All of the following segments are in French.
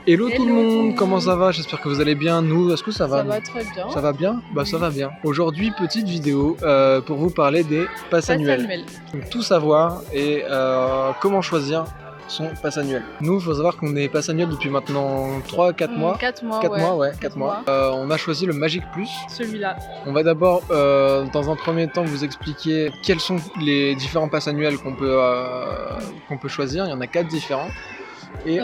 Hello tout le Hello tout le monde, monde. comment ça va? J'espère que vous allez bien. Nous, est-ce que ça va? Ça va très bien. Ça va bien? Bah ça va bien. Aujourd'hui, petite vidéo pour vous parler des passes Passe annuelles. annuel. Donc tout savoir et comment choisir son pass annuel. Nous, il faut savoir qu'on est pass annuel depuis maintenant 3-4 mois. 4 mois. 4 mois, ouais, 4 4 mois. On a choisi le Magic Plus. Celui-là. On va d'abord, dans un premier temps, vous expliquer quels sont les différents passes annuels qu'on peut choisir. Il y en a 4 différents. Et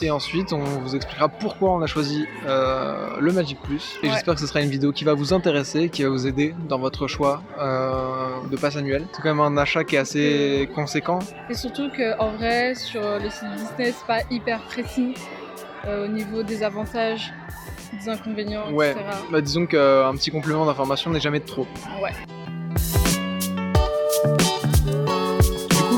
ensuite, on vous expliquera pourquoi on a choisi le Magic Plus. Et j'espère que ce sera une vidéo qui va vous intéresser, qui va vous aider dans votre choix de passe annuel. C'est quand même un achat qui est assez conséquent. Et surtout qu'en vrai, sur le site Disney, c'est pas hyper précis au niveau des avantages, des inconvénients, Ouais, etc. bah, disons qu'un petit complément d'information n'est jamais de trop. Ouais.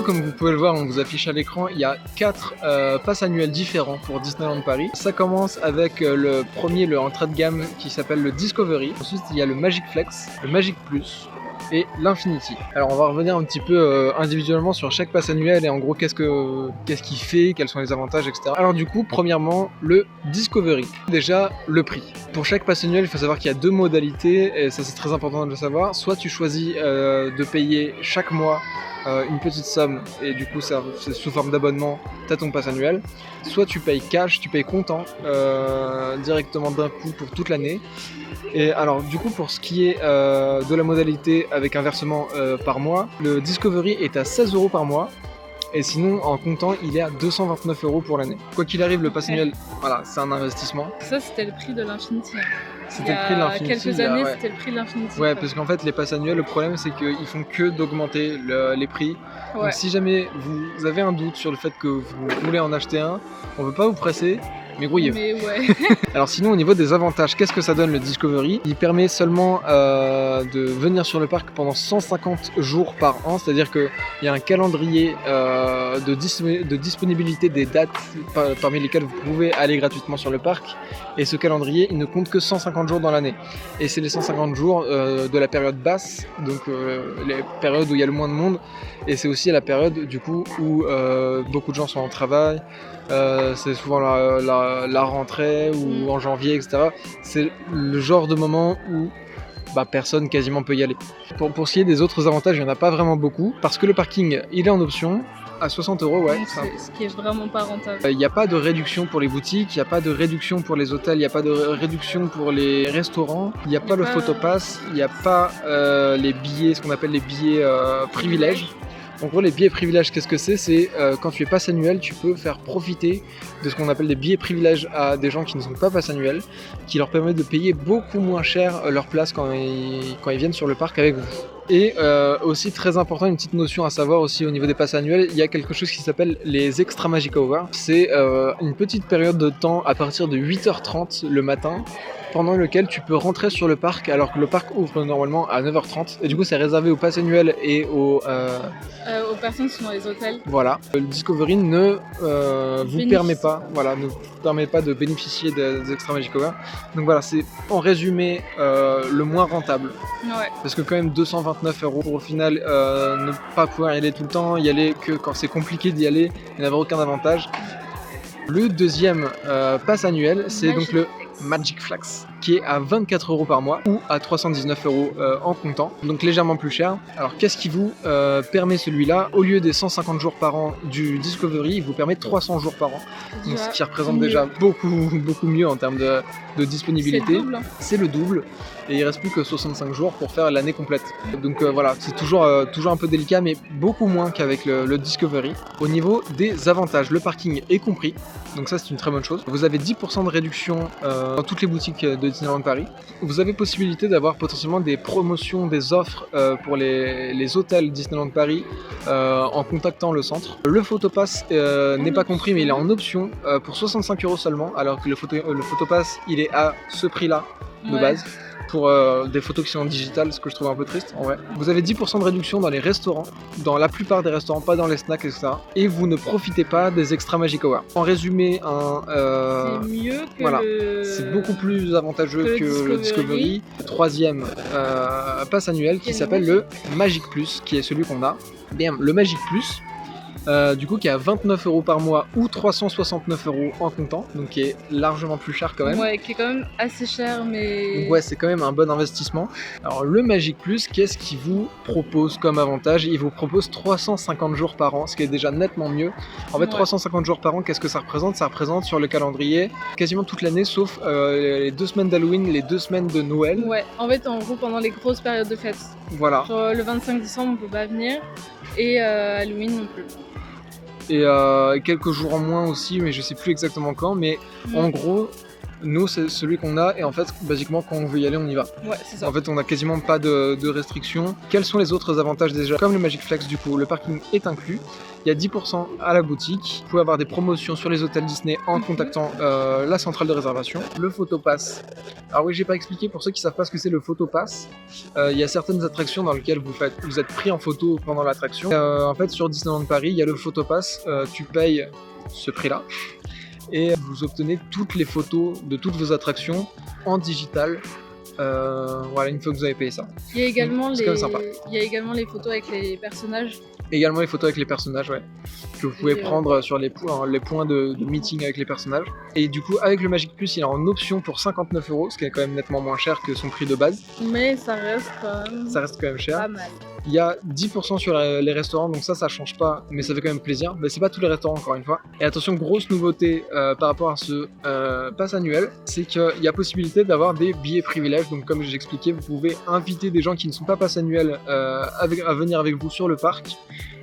Comme vous pouvez le voir, on vous affiche à l'écran, il y a 4 passes annuels différents pour Disneyland Paris. Ça commence avec le premier, le entrée de gamme qui s'appelle le Discovery. Ensuite, il y a le Magic Flex, le Magic Plus et l'Infinity. Alors on va revenir un petit peu individuellement sur chaque passe annuel et en gros qu'est-ce qu'il fait, quels sont les avantages, etc. Alors du coup, premièrement, le Discovery. Déjà, le prix. Pour chaque passe annuel, il faut savoir qu'il y a 2 modalités et ça c'est très important de le savoir. Soit tu choisis de payer chaque mois une petite somme et du coup c'est sous forme d'abonnement, t'as ton pass annuel. Soit tu payes cash, tu payes comptant directement d'un coup pour toute l'année. Et alors du coup pour ce qui est de la modalité avec un versement par mois, le Discovery est à 16 € par mois. Et sinon, en comptant, il est à 229 € pour l'année. Quoi qu'il arrive, le pass annuel, voilà, c'est un investissement. Ça, c'était le prix de l'Infinity. C'était le prix de l'Infinity. Il y a quelques années, c'était le prix de l'Infinity. Ouais, parce qu'en fait, les passes annuels, le problème, c'est qu'ils font que d'augmenter les prix. Ouais. Donc si jamais vous avez un doute sur le fait que vous voulez en acheter un, on ne veut pas vous presser. Mais grouillez-vous. Mais ouais. Alors sinon au niveau des avantages, qu'est-ce que ça donne le Discovery? Il permet seulement de venir sur le parc pendant 150 jours par an, c'est-à-dire qu'il y a un calendrier de disponibilité des dates parmi lesquelles vous pouvez aller gratuitement sur le parc. Et ce calendrier, il ne compte que 150 jours dans l'année. Et c'est les 150 jours de la période basse, donc les périodes où il y a le moins de monde. Et c'est aussi la période du coup où beaucoup de gens sont en travail. C'est souvent la rentrée ou en janvier, etc. C'est le genre de moment où personne quasiment peut y aller. Pour ce qui est des autres avantages, il n'y en a pas vraiment beaucoup, parce que le parking, il est en option, à 60 €, ouais. Ce qui est vraiment pas rentable. Il n'y a pas de réduction pour les boutiques, il n'y a pas de réduction pour les hôtels, il n'y a pas de réduction pour les restaurants, il n'y a pas le photopass, il n'y a pas les billets, ce qu'on appelle les billets privilèges. En gros, les billets privilèges, qu'est-ce que c'est? C'est quand tu es pass annuel, tu peux faire profiter de ce qu'on appelle des billets privilèges à des gens qui ne sont pas pass annuels, qui leur permettent de payer beaucoup moins cher leur place quand ils viennent sur le parc avec vous. Et aussi très important, une petite notion à savoir aussi au niveau des passes annuelles, il y a quelque chose qui s'appelle les Extra Magic Hours. C'est une petite période de temps à partir de 8h30 le matin, pendant lequel tu peux rentrer sur le parc alors que le parc ouvre normalement à 9h30 et du coup c'est réservé aux passes annuelles et aux personnes qui sont dans les hôtels. Voilà, le Discovery ne vous permet pas de bénéficier des Extra Magic Hours. Donc voilà, c'est en résumé le moins rentable. Ouais. Parce que quand même 229 € pour au final ne pas pouvoir y aller tout le temps, y aller que quand c'est compliqué d'y aller et n'avoir aucun avantage. Le deuxième pass annuel, c'est donc le Magic Flex, qui est à 24 € par mois ou à 319 € en comptant, donc légèrement plus cher. Alors qu'est-ce qui vous permet celui-là? Au lieu des 150 jours par an du Discovery, il vous permet 300 jours par an, donc ce qui représente déjà beaucoup mieux en termes de disponibilité. C'est le double. Et il reste plus que 65 jours pour faire l'année complète. Donc voilà, c'est toujours un peu délicat, mais beaucoup moins qu'avec le Discovery. Au niveau des avantages, le parking est compris, donc ça c'est une très bonne chose. Vous avez 10% de réduction dans toutes les boutiques de Disneyland Paris. Vous avez possibilité d'avoir potentiellement des promotions, des offres pour les hôtels Disneyland Paris en contactant le centre. Le photopass n'est pas compris, mais il est en option pour 65 € seulement, alors que le photopass il est à ce prix-là de base. Pour des photos qui sont en digital, ce que je trouve un peu triste en vrai. Vous avez 10% de réduction dans les restaurants, dans la plupart des restaurants, pas dans les snacks, etc. Et vous ne profitez pas des Extra Magic Hours. En résumé, c'est mieux que c'est beaucoup plus avantageux que le Discovery. Troisième pass annuel qui s'appelle le Magic Plus, qui est celui qu'on a. Bien, le Magic Plus, du coup qui est à 29 € par mois ou 369 € en comptant, donc qui est largement plus cher quand même. Ouais, qui est quand même assez cher, mais... Donc ouais, c'est quand même un bon investissement. Alors le Magic Plus, qu'est-ce qu'il vous propose comme avantage? Il vous propose 350 jours par an, ce qui est déjà nettement mieux. En fait, 350 jours par an, qu'est-ce que ça représente? Ça représente sur le calendrier quasiment toute l'année, sauf les 2 semaines d'Halloween, les 2 semaines de Noël. Ouais, en fait, en gros, pendant les grosses périodes de fête. Voilà. Genre le 25 décembre, on peut pas venir, et Halloween non plus. Et quelques jours en moins aussi, mais je sais plus exactement quand, mais en gros, nous c'est celui qu'on a, et en fait, basiquement, quand on veut y aller, on y va. Ouais, c'est ça. En fait, on a quasiment pas de restrictions. Quels sont les autres avantages déjà? Comme le Magic Flex, du coup, le parking est inclus. Il y a 10% à la boutique. Vous pouvez avoir des promotions sur les hôtels Disney en contactant la centrale de réservation. Le Photopass. Alors oui, j'ai pas expliqué pour ceux qui savent pas ce que c'est le Photopass. Il y a certaines attractions dans lesquelles vous êtes pris en photo pendant l'attraction. En fait, sur Disneyland Paris, il y a le Photopass. Tu payes ce prix-là et vous obtenez toutes les photos de toutes vos attractions en digital. Voilà, une fois que vous avez payé ça. Il y a également, c'est quand même sympa. Il y a également les photos avec les personnages. Également les photos avec les personnages, ouais, que vous pouvez prendre sur les points de meeting avec les personnages. Et du coup, avec le Magic Plus, il est en option pour 59 €, ce qui est quand même nettement moins cher que son prix de base. Mais ça reste quand même cher. Pas mal. Il y a 10% sur les restaurants, donc ça change pas, mais ça fait quand même plaisir. Mais c'est pas tous les restaurants, encore une fois. Et attention, grosse nouveauté par rapport à ce pass annuel, c'est qu'il y a possibilité d'avoir des billets privilèges. Donc comme j'expliquais, vous pouvez inviter des gens qui ne sont pas pass annuels à venir avec vous sur le parc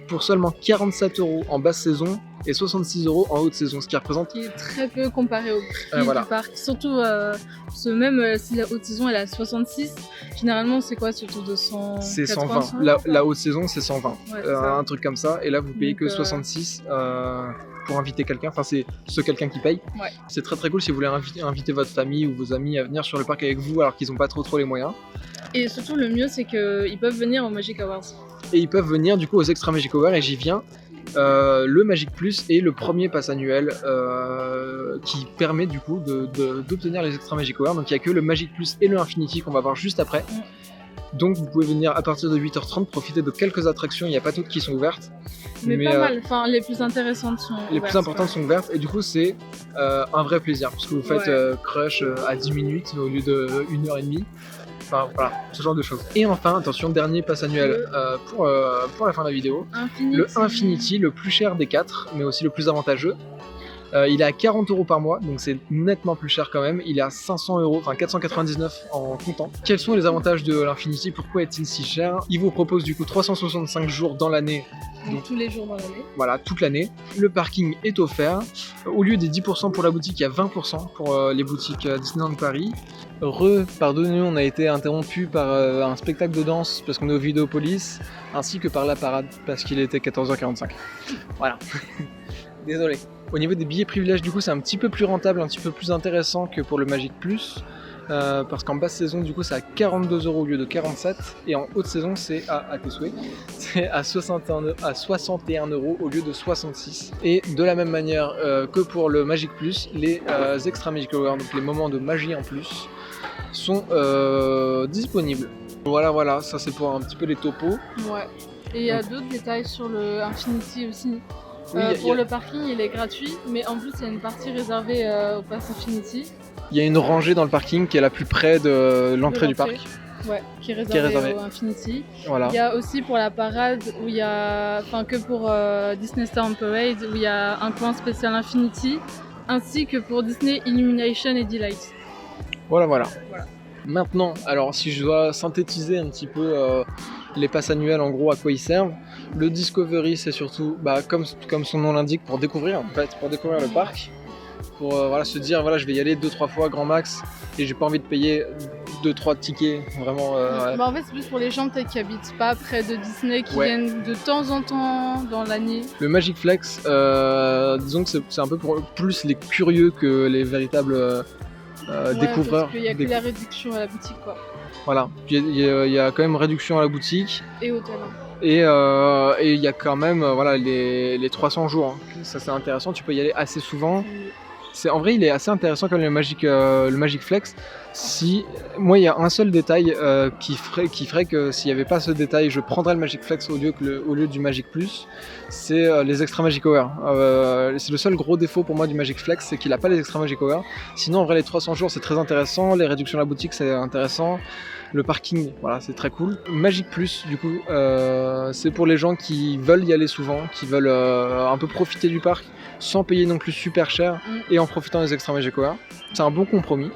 pour seulement 47 € en basse saison et 66 € en haute saison, ce qui représente... Qui est très peu comparé au prix voilà. du parc. Surtout, même si la haute saison elle est à 66, généralement c'est quoi? C'est autour de 100... C'est 120. La haute saison c'est 120. Ouais, un truc comme ça. Et là vous payez que 66 pour inviter quelqu'un. Enfin c'est quelqu'un qui paye. Ouais. C'est très très cool si vous voulez inviter votre famille ou vos amis à venir sur le parc avec vous alors qu'ils n'ont pas trop les moyens. Et surtout le mieux c'est qu'ils peuvent venir au Magic Awards. Et ils peuvent venir du coup aux Extra Magic Hour, et j'y viens. Le Magic Plus est le premier pass annuel qui permet du coup d'obtenir les Extra Magic Hour. Donc il n'y a que le Magic Plus et le Infinity qu'on va voir juste après. Donc vous pouvez venir à partir de 8h30 profiter de quelques attractions, il n'y a pas toutes qui sont ouvertes. Mais pas mal, enfin les plus intéressantes sont ouvertes. Les plus importantes sont ouvertes et du coup c'est un vrai plaisir parce que vous faites Crush à 10 minutes au lieu de 1h30. Enfin, voilà, ce genre de choses. Et enfin, attention, dernier pass annuel pour la fin de la vidéo. Le Infinity, le plus cher des 4, mais aussi le plus avantageux. Il est à 40 € par mois, donc c'est nettement plus cher quand même. Il est à 500 €, enfin 499 en comptant. Quels sont les avantages de l'Infinity? Pourquoi est-il si cher? Il vous propose du coup 365 jours dans l'année. Donc tous les jours dans l'année. Voilà, toute l'année. Le parking est offert. Au lieu des 10% pour la boutique, il y a 20% pour les boutiques Disneyland Paris. Pardonnez-nous, on a été interrompu par un spectacle de danse parce qu'on est au Vidéopolis, ainsi que par la parade parce qu'il était 14h45. Voilà. Désolé. Au niveau des billets privilèges, du coup, c'est un petit peu plus rentable, un petit peu plus intéressant que pour le Magic Plus. Parce qu'en basse saison, du coup, c'est à 42 € au lieu de 47. Et en haute saison, c'est à tes souhaits, c'est à 61 € au lieu de 66. Et de la même manière que pour le Magic Plus, les Extra Magic Hour, donc les moments de magie en plus, sont disponibles. Voilà, ça c'est pour un petit peu les topos. Ouais. Et il y a d'autres détails sur le Infinity aussi. Pour le parking, il est gratuit, mais en plus, il y a une partie réservée au Pass Infinity. Il y a une rangée dans le parking qui est la plus près de l'entrée du parc. Ouais, qui est réservée au Infinity. Voilà. Il y a aussi pour la parade, où il y a, enfin que pour Disney Star on Parade, où il y a un coin spécial Infinity, ainsi que pour Disney Illumination et Delight. Voilà. Maintenant, alors si je dois synthétiser un petit peu les passes annuels, en gros à quoi ils servent, le Discovery c'est surtout, comme son nom l'indique, pour découvrir le parc, pour se dire je vais y aller 2-3 fois grand max et j'ai pas envie de payer 2-3 tickets vraiment. En fait c'est plus pour les gens peut-être qui habitent pas près de Disney, qui viennent de temps en temps dans l'année. Le Magic Flex, disons que c'est un peu pour plus les curieux que les véritables découvreurs. Parce qu'il y a que la réduction à la boutique quoi. Voilà, il y a quand même réduction à la boutique. Et hôtel. Et il y a quand même les 300 jours. Hein. Ça c'est intéressant, tu peux y aller assez souvent. En vrai, il est assez intéressant comme le Magic Flex. Moi, il y a un seul détail qui ferait que s'il n'y avait pas ce détail, je prendrais le Magic Flex au lieu du Magic Plus. C'est les Extra Magic Hour. C'est le seul gros défaut pour moi du Magic Flex, c'est qu'il n'a pas les Extra Magic Hour. Sinon, en vrai, les 300 jours, c'est très intéressant. Les réductions à la boutique, c'est intéressant. Le parking, voilà, c'est très cool. Magic Plus, du coup, c'est pour les gens qui veulent y aller souvent, qui veulent un peu profiter du parc sans payer non plus super cher et en profitant des Extra Magic Hour. C'est un bon compromis.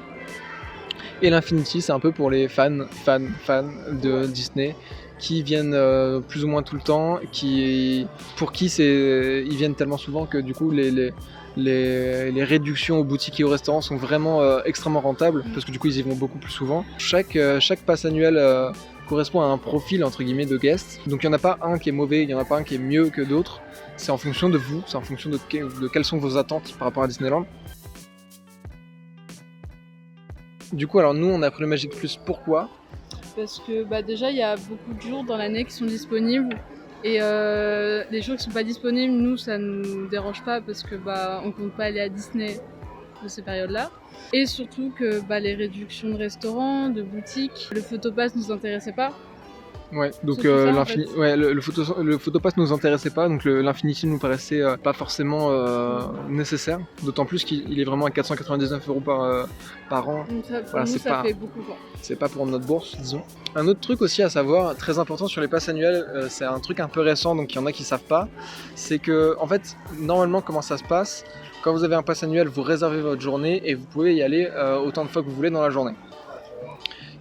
Et l'Infinity, c'est un peu pour les fans de Disney qui viennent plus ou moins tout le temps, pour qui ils viennent tellement souvent que du coup les réductions aux boutiques et aux restaurants sont vraiment extrêmement rentables parce que du coup ils y vont beaucoup plus souvent. Chaque pass annuel correspond à un profil entre guillemets de guest. Donc il n'y en a pas un qui est mauvais, il n'y en a pas un qui est mieux que d'autres. C'est en fonction de vous, c'est en fonction de quelles sont vos attentes par rapport à Disneyland. Du coup, alors nous on a pris le Magic Plus, pourquoi ? Parce que déjà il y a beaucoup de jours dans l'année qui sont disponibles et les jours qui sont pas disponibles, nous ça nous dérange pas parce que on compte pas aller à Disney de ces périodes-là. Et surtout que les réductions de restaurants, de boutiques, le photopass nous intéressait pas. Ouais, donc le photopass nous intéressait pas, donc l'Infinity nous paraissait pas forcément nécessaire, d'autant plus qu'il est vraiment à 499 € par an. Donc ça fait beaucoup. C'est pas pour notre bourse, disons. Un autre truc aussi à savoir, très important sur les passes annuels, c'est un truc un peu récent, donc il y en a qui savent pas, c'est que en fait, normalement comment ça se passe, quand vous avez un pass annuel, vous réservez votre journée et vous pouvez y aller autant de fois que vous voulez dans la journée.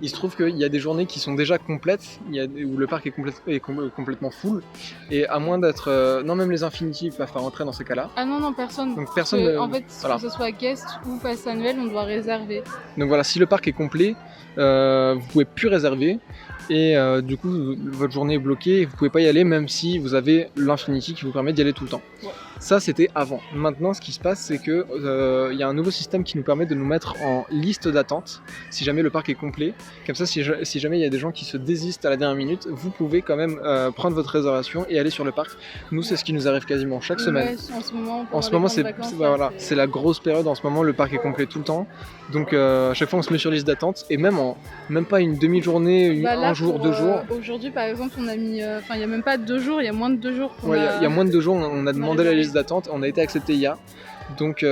Il se trouve qu'il y a des journées qui sont déjà complètes, où le parc est complètement full, et à moins d'être... non, même les Infinity peuvent pas rentrer dans ces cas-là. Ah non, personne. Donc personne... en fait, que ce soit guest ou pass annuel, on doit réserver. Donc voilà, si le parc est complet, vous pouvez plus réserver, et du coup, votre journée est bloquée, et vous pouvez pas y aller, même si vous avez l'Infinity qui vous permet d'y aller tout le temps. Ouais. Ça, c'était avant. Maintenant, ce qui se passe, c'est que y a un nouveau système qui nous permet de nous mettre en liste d'attente si jamais le parc est complet. Comme ça, si jamais il y a des gens qui se désistent à la dernière minute, vous pouvez quand même prendre votre réservation et aller sur le parc. Nous, c'est ce qui nous arrive quasiment chaque semaine. En ce moment, c'est la grosse période. En ce moment, le parc est complet tout le temps. Donc, à chaque fois, on se met sur liste d'attente et même pas une demi-journée, un jour, 2 jours. Aujourd'hui, par exemple, on a mis... il n'y a même pas 2 jours, il y a moins de 2 jours. Il y a moins de 2 jours, on a demandé la liste d'attente, on a été accepté hier. Donc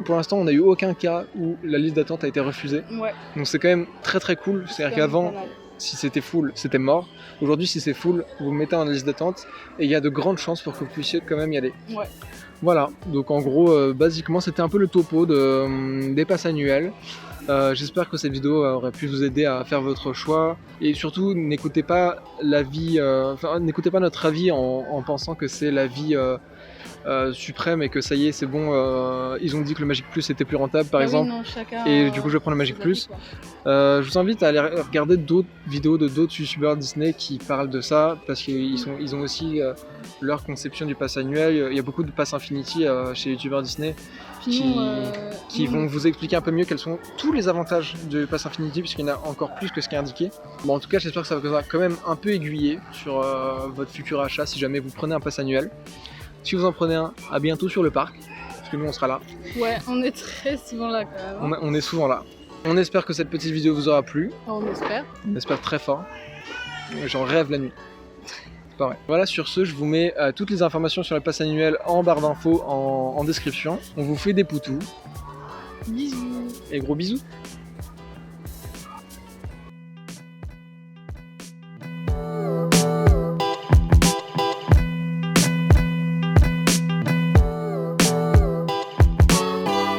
pour l'instant on n'a eu aucun cas où la liste d'attente a été refusée. Ouais. Donc c'est quand même très très cool. C'est-à-dire qu'avant, si c'était full, c'était mort. Aujourd'hui, si c'est full, vous mettez en liste d'attente et il y a de grandes chances pour que vous puissiez quand même y aller. Ouais. Voilà, donc en gros, basiquement c'était un peu le topo des passes annuels. J'espère que cette vidéo aurait pu vous aider à faire votre choix et surtout n'écoutez pas n'écoutez pas notre avis en pensant que c'est l'avis suprême et que ça y est, c'est bon, ils ont dit que le Magic Plus était plus rentable par exemple, et du coup je vais prendre le Magic Plus. Je vous invite à aller regarder d'autres vidéos de d'autres youtubeurs Disney qui parlent de ça parce qu'ils ont aussi leur conception du pass annuel. Il y a beaucoup de pass Infinity chez youtubeurs Disney qui vont vous expliquer un peu mieux quels sont tous les avantages du pass Infinity puisqu'il y en a encore plus que ce qui est indiqué. Bon, en tout cas j'espère que ça va quand même un peu aiguiller sur votre futur achat si jamais vous prenez un pass annuel. Si vous en prenez un, à bientôt sur le parc, parce que nous on sera là. Ouais, on est très souvent là quand même. On est souvent là. On espère que cette petite vidéo vous aura plu. On espère. On espère très fort. J'en rêve la nuit. C'est pas vrai. Voilà, sur ce, je vous mets toutes les informations sur le pass annuel en barre d'infos en description. On vous fait des poutous. Bisous. Et gros bisous.